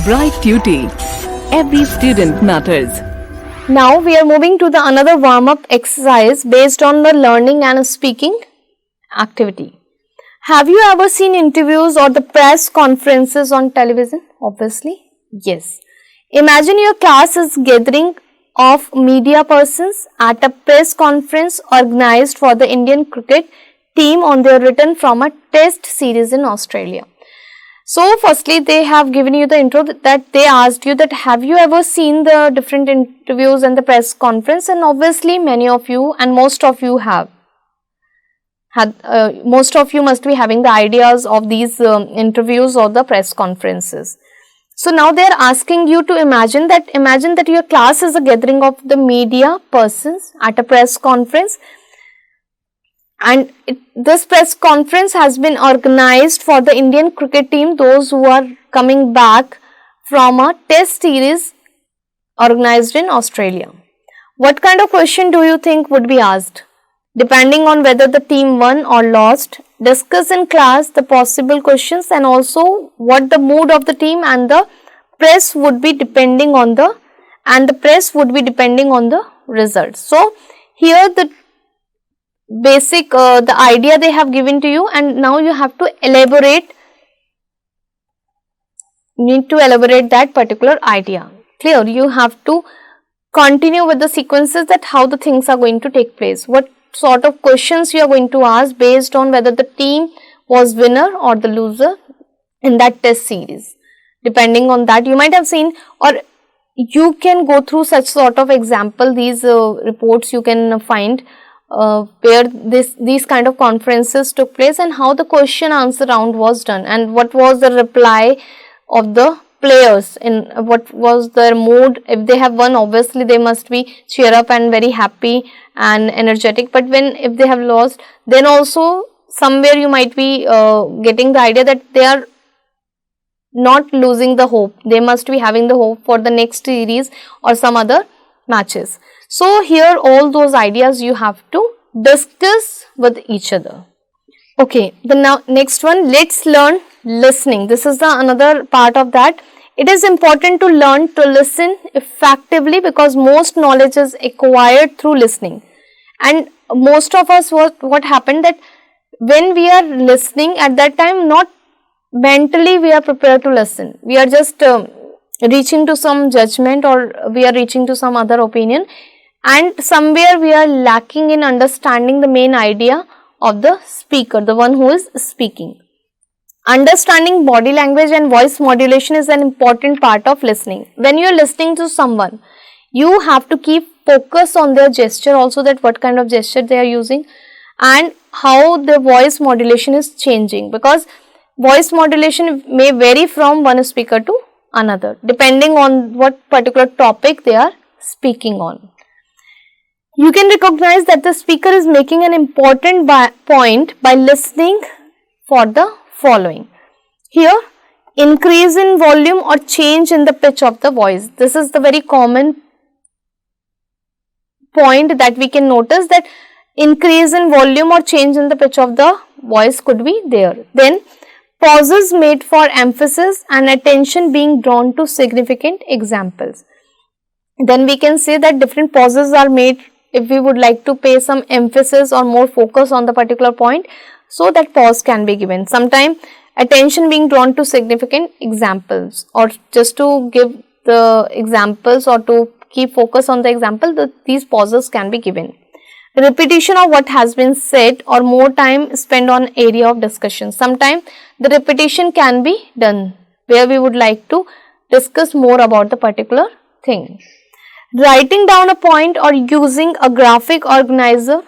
Bright Tuty. Every student matters. Now we are moving to the another warm-up exercise based on the learning and speaking activity. Have you ever seen interviews or the press conferences on television? Obviously, yes. Imagine your class is gathering of media persons at a press conference organized for the Indian cricket team on their return from a test series in Australia. So firstly, they have given you the intro that they asked you that have you ever seen the different interviews and the press conference, and obviously many of you and most of you have. Most of you must be having the ideas of these interviews or the press conferences. So now they are asking you to imagine that your class is a gathering of the media persons at a press conference, and this press conference has been organized for the Indian cricket team, those who are coming back from a test series organized in Australia. What kind of question do you think would be asked? Depending on whether the team won or lost, discuss in class the possible questions and also what the mood of the team and the press would be depending on the results. So here the basic the idea they have given to you, and now you have to elaborate that particular idea. Clear? You have to continue with the sequences that how the things are going to take place, what sort of questions you are going to ask based on whether the team was winner or the loser in that test series. Depending on that, you might have seen, or you can go through such sort of example, these reports you can find where these kind of conferences took place and how the question answer round was done and what was the reply of the players, in what was their mood. If they have won, obviously they must be cheer up and very happy and energetic, but if they have lost, then also somewhere you might be getting the idea that they are not losing the hope, they must be having the hope for the next series or some other matches. So here all those ideas you have to discuss with each other. Okay, the next one, let's learn listening. This is the another part of that. It is important to learn to listen effectively because most knowledge is acquired through listening. And most of us, what happened that when we are listening at that time, not mentally we are prepared to listen. We are just reaching to some judgment or we are reaching to some other opinion, and somewhere we are lacking in understanding the main idea of the speaker, the one who is speaking. Understanding body language and voice modulation is an important part of listening. When you are listening to someone, you have to keep focus on their gesture also, that what kind of gesture they are using and how the voice modulation is changing, because voice modulation may vary from one speaker to another depending on what particular topic they are speaking on. You can recognize that the speaker is making an important point by listening for the following. Here, increase in volume or change in the pitch of the voice. This is the very common point that we can notice, that increase in volume or change in the pitch of the voice could be there. Then, pauses made for emphasis and attention being drawn to significant examples. Then we can say that different pauses are made if we would like to pay some emphasis or more focus on the particular point, so that pause can be given. Sometimes attention being drawn to significant examples, or just to give the examples or to keep focus on the example, these pauses can be given. Repetition of what has been said or more time spent on area of discussion. Sometimes the repetition can be done where we would like to discuss more about the particular thing. Writing down a point or using a graphic organizer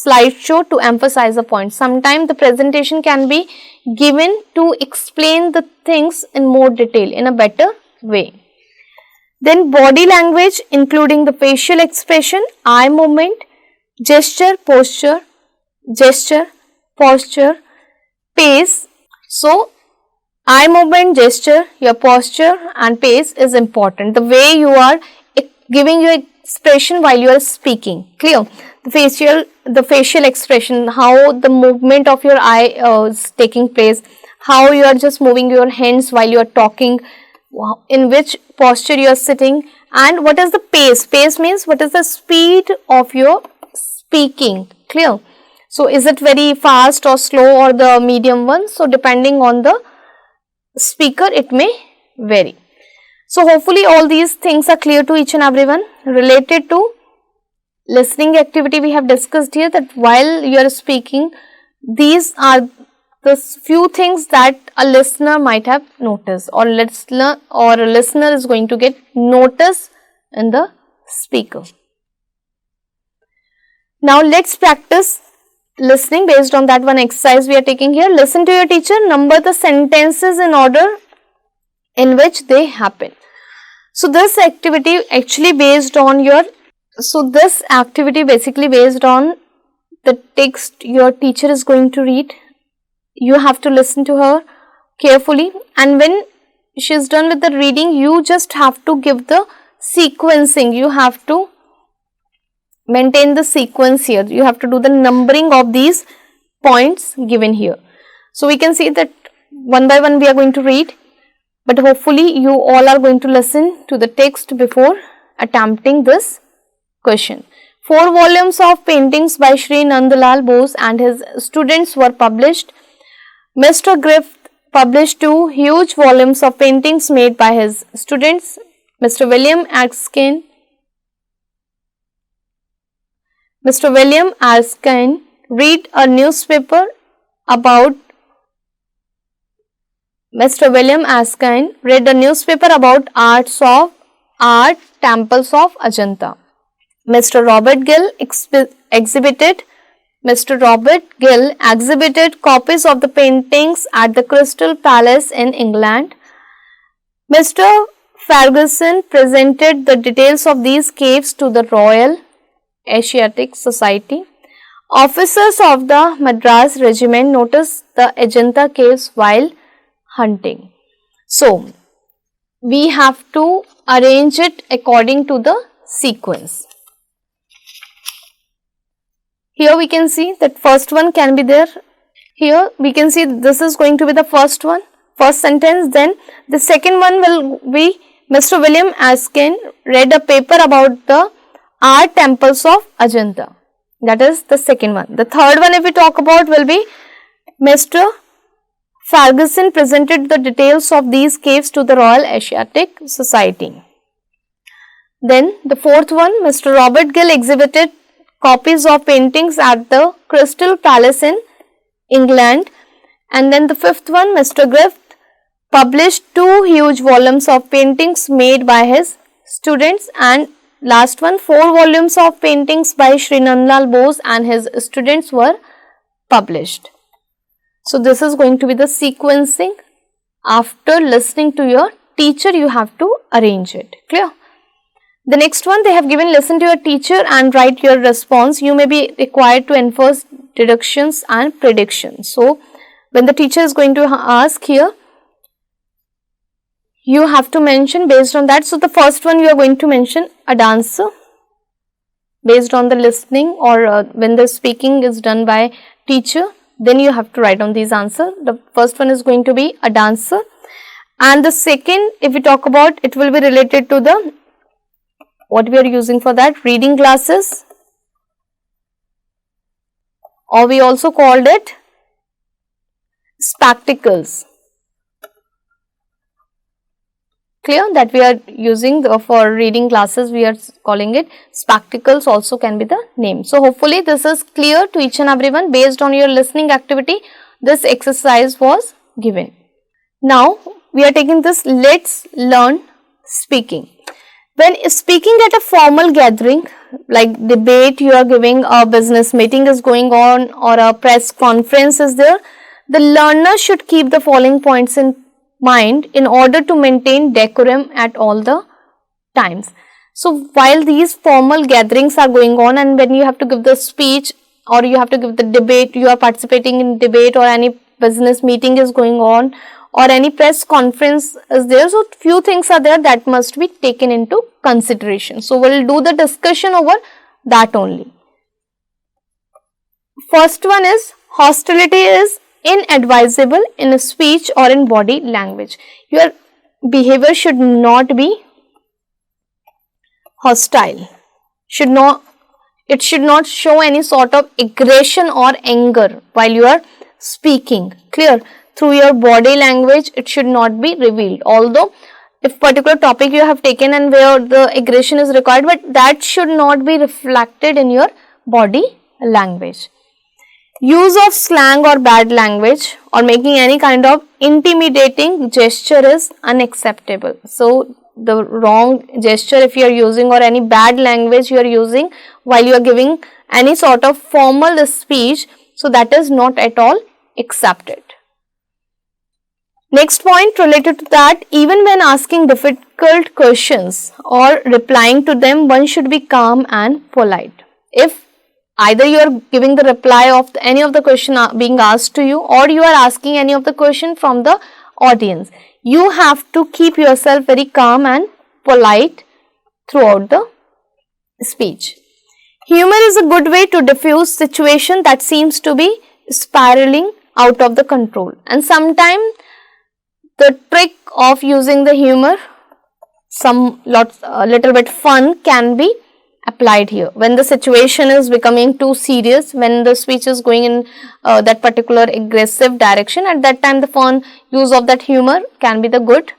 slideshow to emphasize a point. Sometimes the presentation can be given to explain the things in more detail in a better way. Then body language, including the facial expression, eye movement, gesture, posture, pace. So eye movement, gesture, your posture and pace is important. The way you are giving your expression while you are speaking. Clear? The facial expression, how the movement of your eye is taking place, how you are just moving your hands while you are talking. in which posture you are sitting, and what is the pace. Pace means what is the speed of your speaking. Clear? So, is it very fast or slow or the medium one? So, depending on the speaker, it may vary. So, hopefully all these things are clear to each and everyone. Related to listening activity, we have discussed here that while you are speaking, these are the few things that a listener might have noticed, or a listener is going to get notice in the speaker. Now, let's practice listening based on that one exercise we are taking here. Listen to your teacher, number the sentences in order in which they happen. So, this activity actually based on basically based on the text your teacher is going to read. You have to listen to her carefully, and when she is done with the reading, you just have to give the sequencing. You have to maintain the sequence here. You have to do the numbering of these points given here. So, we can see that one by one we are going to read, but hopefully you all are going to listen to the text before attempting this question. 4 volumes of paintings by Sri Nandlal Bose and his students were published. Mr. Griffith published 2 huge volumes of paintings made by his students. Mr. William Erskine read a newspaper about art temples of Ajanta. Mr. Robert Gill exhibited copies of the paintings at the Crystal Palace in England. Mr. Ferguson presented the details of these caves to the Royal Asiatic Society. Officers of the Madras Regiment noticed the Ajanta caves while hunting. So, we have to arrange it according to the sequence. Here we can see that first one can be there. Here we can see this is going to be the first one, first sentence. Then the second one will be Mr. William Erskine read a paper about the art temples of Ajanta. That is the second one. The third one, if we talk about, will be Mr. Ferguson presented the details of these caves to the Royal Asiatic Society. Then the fourth one, Mr. Robert Gill exhibited copies of paintings at the Crystal Palace in England. And then the fifth one, Mr. Griffith published 2 huge volumes of paintings made by his students. And last one, 4 volumes of paintings by Sri Nandlal Bose and his students were published. So, this is going to be the sequencing. After listening to your teacher, you have to arrange it. Clear? The next one, they have given listen to your teacher and write your response. You may be required to enforce deductions and predictions. So, when the teacher is going to ask here, you have to mention based on that. So, the first one you are going to mention a dancer based on the listening, or when the speaking is done by teacher, then you have to write on these answers. The first one is going to be a dancer, and the second, if we talk about, it will be related to the what we are using for that, reading glasses, or we also called it spectacles. Clear that we are using for reading glasses, we are calling it spectacles, also can be the name. So, hopefully this is clear to each and everyone. Based on your listening activity, this exercise was given. Now, we are taking this let's learn speaking. When speaking at a formal gathering like debate, you are giving, a business meeting is going on, or a press conference is there, the learner should keep the following points in mind in order to maintain decorum at all the times. So, while these formal gatherings are going on, and when you have to give the speech or you have to give the debate, you are participating in debate, or any business meeting is going on, or any press conference is there. So, few things are there that must be taken into consideration. So, we will do the discussion over that only. First one is hostility is inadvisable in speech or in body language. You are behavior should not be hostile. It should not show any sort of aggression or anger while you are speaking. Clear? Through your body language, it should not be revealed. Although, if particular topic you have taken and where the aggression is required, but that should not be reflected in your body language. Use of slang or bad language or making any kind of intimidating gesture is unacceptable. So, the wrong gesture if you are using or any bad language you are using while you are giving any sort of formal speech, so that is not at all accepted. Next point related to that, even when asking difficult questions or replying to them, one should be calm and polite. If either you are giving the reply of any of the question being asked to you, or you are asking any of the question from the audience, you have to keep yourself very calm and polite throughout the speech. Humor is a good way to diffuse situation that seems to be spiraling out of the control, and sometimes the trick of using the humor, little bit fun can be applied here. When the situation is becoming too serious, when the speech is going in that particular aggressive direction, at that time the fun use of that humor can be the good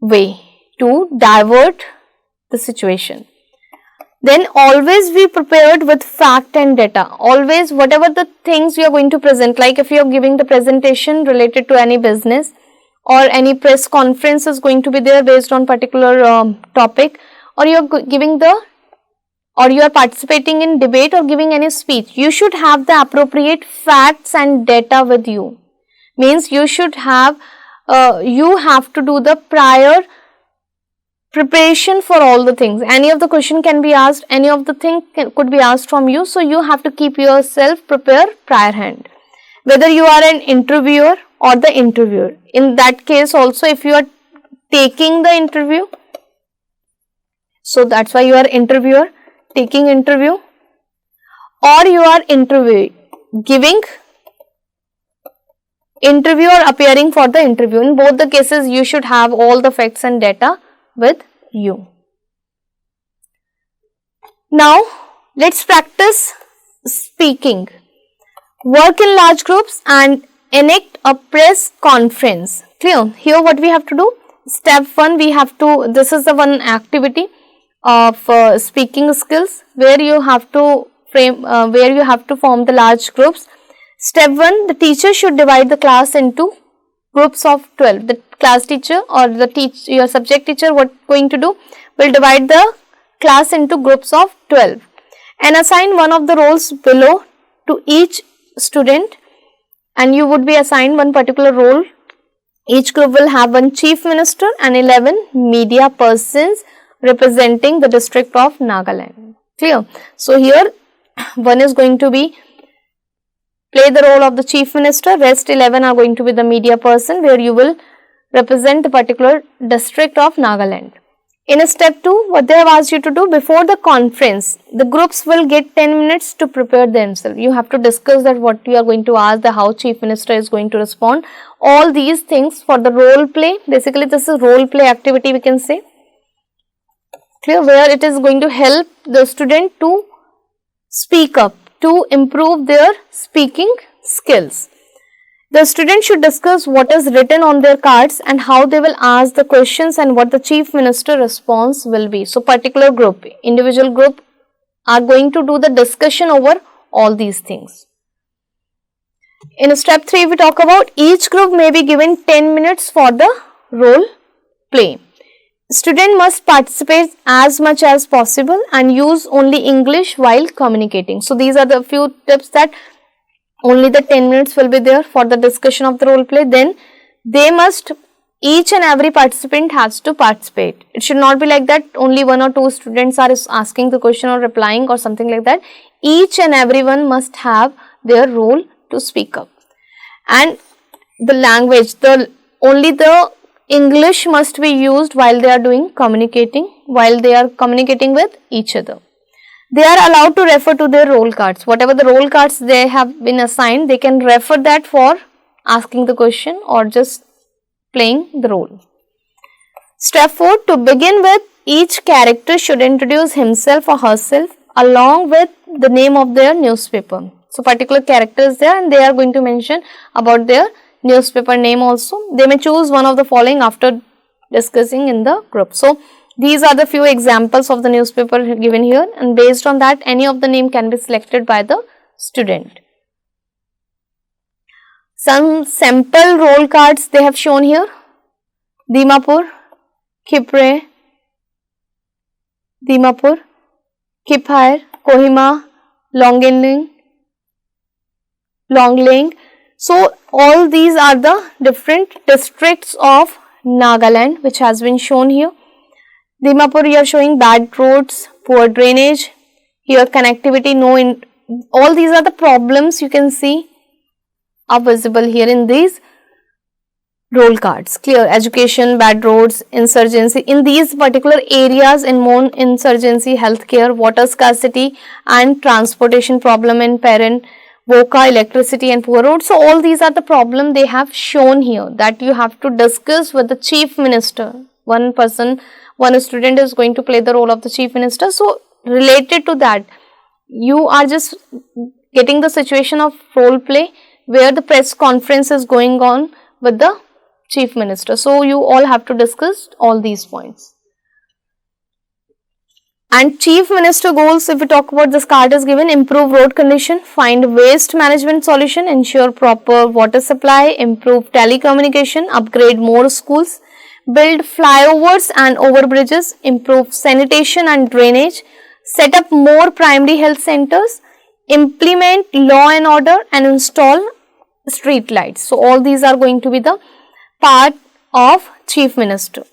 way to divert the situation. Then always be prepared with fact and data. Always, whatever the things you are going to present, like if you are giving the presentation related to any business or any press conference is going to be there based on particular topic, or you are giving or you are participating in debate or giving any speech, you should have the appropriate facts and data with you. Means you should have, you have to do the prior preparation for all the things. Any of the question can be asked, any of the thing could be asked from you, so you have to keep yourself prepared prior hand. Whether you are an interviewer or the interviewer, in that case also if you are taking the interview, so that's why you are interviewer, taking interview, or you are giving interview or appearing for the interview. In both the cases you should have all the facts and data with you. Now let's practice speaking. Work in large groups and enact a press conference. Clear? Here what we have to do? Step 1, we have to, this is the one activity of speaking skills where you have to form the large groups. Step 1, the teacher should divide the class into groups of 12. The class teacher or your subject teacher, what going to do? Will divide the class into groups of 12 and assign one of the roles below to each student, and you would be assigned one particular role. Each group will have one chief minister and 11 media persons representing the district of Nagaland. Clear? So here one is going to be play the role of the chief minister, rest 11 are going to be the media person where you will represent the particular district of Nagaland. In step 2, what they have asked you to do, before the conference, the groups will get 10 minutes to prepare themselves. You have to discuss that what you are going to ask, how chief minister is going to respond, all these things for the role play. Basically this is role play activity we can say. Clear? Where it is going to help the student to speak up, to improve their speaking skills. The student should discuss what is written on their cards and how they will ask the questions and what the chief minister response will be. So particular group, individual group are going to do the discussion over all these things. In step 3, we talk about each group may be given 10 minutes for the role play. Student must participate as much as possible and use only English while communicating. So these are the few tips that only the 10 minutes will be there for the discussion of the role play. Then they must, each and every participant has to participate. It should not be like that only 1 or 2 students are asking the question or replying or something like that. Each and everyone must have their role to speak up. And the language, only the English must be used while they are communicating with each other. They are allowed to refer to their role cards. Whatever the role cards they have been assigned, they can refer that for asking the question or just playing the role. Step 4, to begin with, each character should introduce himself or herself along with the name of their newspaper. So, particular character is there and they are going to mention about their newspaper name also. They may choose one of the following after discussing in the group. So, these are the few examples of the newspaper given here, and based on that any of the name can be selected by the student. Some sample roll cards they have shown here: Dimapur, Khipre, Dimapur, Kiphair, Kohima, Longling. So, all these are the different districts of Nagaland which has been shown here. Dimapur, you are showing bad roads, poor drainage, here connectivity, all these are the problems you can see are visible here in these roll cards. Clear, education, bad roads, insurgency, in these particular areas in Mon insurgency, healthcare, water scarcity and transportation problem in Perrin, Voka, electricity and poor roads. So, all these are the problem they have shown here that you have to discuss with the chief minister. One student is going to play the role of the chief minister. So, related to that, you are just getting the situation of role play where the press conference is going on with the chief minister. So, you all have to discuss all these points. And chief minister goals, if we talk about, this card is given: improve road condition, find waste management solution, ensure proper water supply, improve telecommunication, upgrade more schools, build flyovers and overbridges, improve sanitation and drainage, set up more primary health centers, implement law and order and install street lights. So, all these are going to be the part of chief minister.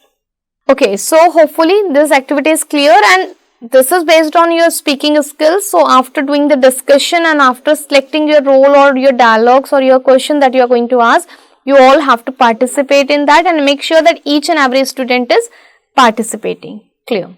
Okay, so hopefully this activity is clear and this is based on your speaking skills. So, after doing the discussion and after selecting your role or your dialogues or your question that you are going to ask, you all have to participate in that and make sure that each and every student is participating. Clear?